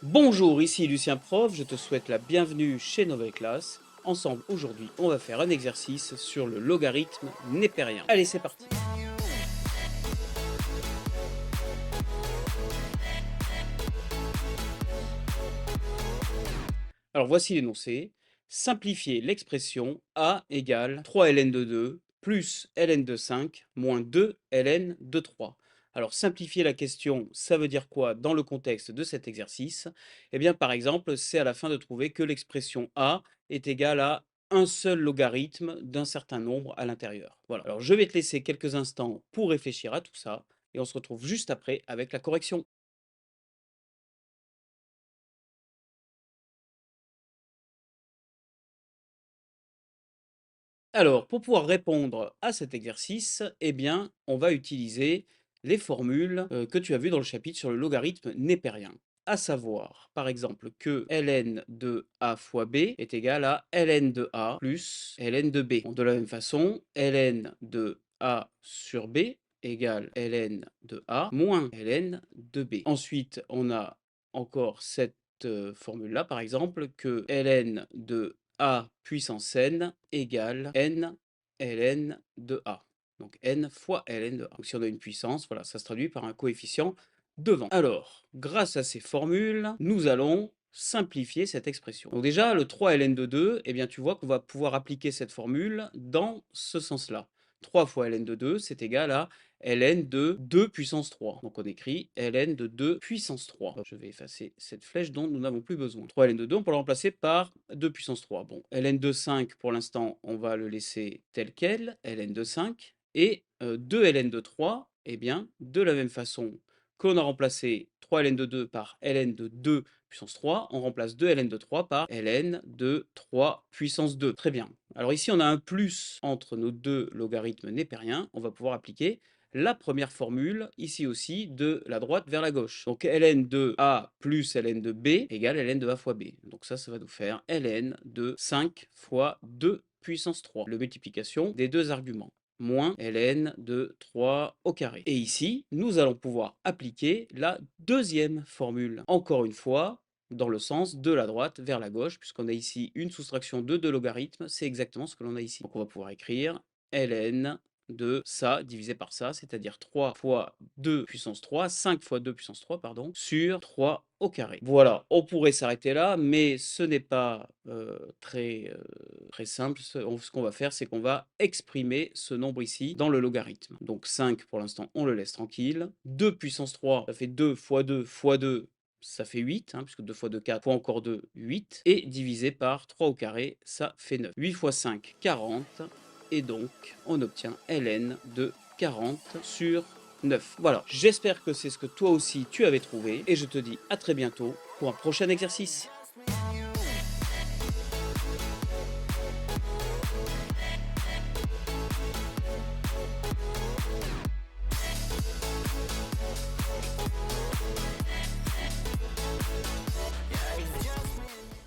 Bonjour, ici Lucien Prof, je te souhaite la bienvenue chez Nouvelle Classe. Ensemble, aujourd'hui, on va faire un exercice sur le logarithme népérien. Allez, c'est parti. Alors, voici l'énoncé. Simplifier l'expression a égale 3 ln de 2 plus ln de 5 moins 2 ln de 3. Alors, simplifier la question, ça veut dire quoi dans le contexte de cet exercice? Eh bien, par exemple, c'est à la fin de trouver que l'expression a est égale à un seul logarithme d'un certain nombre à l'intérieur. Voilà. Alors, je vais te laisser quelques instants pour réfléchir à tout ça et on se retrouve juste après avec la correction. Alors, pour pouvoir répondre à cet exercice, eh bien, on va utiliser les formules que tu as vues dans le chapitre sur le logarithme népérien. À savoir, par exemple, que ln de a fois b est égal à ln de a plus ln de b. Bon, de la même façon, ln de a sur b égale ln de a moins ln de b. Ensuite, on a encore cette formule-là, par exemple, que ln de a puissance n égale n ln de a. Donc n fois ln de a. Donc si on a une puissance, voilà, ça se traduit par un coefficient devant. Alors, grâce à ces formules, nous allons simplifier cette expression. Donc déjà, le 3 ln de 2, eh bien tu vois qu'on va pouvoir appliquer cette formule dans ce sens-là. 3 fois ln de 2, c'est égal à ln de 2 puissance 3. Donc on écrit ln de 2 puissance 3. Je vais effacer cette flèche dont nous n'avons plus besoin. 3 ln de 2, on peut le remplacer par 2 puissance 3. Bon, ln de 5, pour l'instant, on va le laisser tel quel, ln de 5. Et 2 ln de 3, eh bien, de la même façon qu'on a remplacé 3 ln de 2 par ln de 2 puissance 3, on remplace 2 ln de 3 par ln de 3 puissance 2. Très bien. Alors ici, on a un plus entre nos deux logarithmes népériens. On va pouvoir appliquer la première formule, ici aussi, de la droite vers la gauche. Donc ln de a plus ln de b égale ln de a fois b. Donc ça va nous faire ln de 5 fois 2 puissance 3, le multiplication des deux arguments, moins ln de 3 au carré. Et ici, nous allons pouvoir appliquer la deuxième formule. Encore une fois, dans le sens de la droite vers la gauche, puisqu'on a ici une soustraction de deux logarithmes, c'est exactement ce que l'on a ici. Donc on va pouvoir écrire ln de ça divisé par ça, c'est-à-dire 3 fois 2 puissance 3, 5 fois 2 puissance 3, pardon, sur 3 au carré. Voilà, on pourrait s'arrêter là, mais ce n'est pas très simple. Ce qu'on va faire, c'est qu'on va exprimer ce nombre ici dans le logarithme. Donc 5, pour l'instant, on le laisse tranquille. 2 puissance 3, ça fait 2 fois 2 fois 2, ça fait 8, hein, puisque 2 fois 2, 4, fois encore 2, 8. Et divisé par 3 au carré, ça fait 9. 8 fois 5, 40. Et donc, on obtient ln de 40 sur 9. Voilà, j'espère que c'est ce que toi aussi tu avais trouvé. Et je te dis à très bientôt pour un prochain exercice.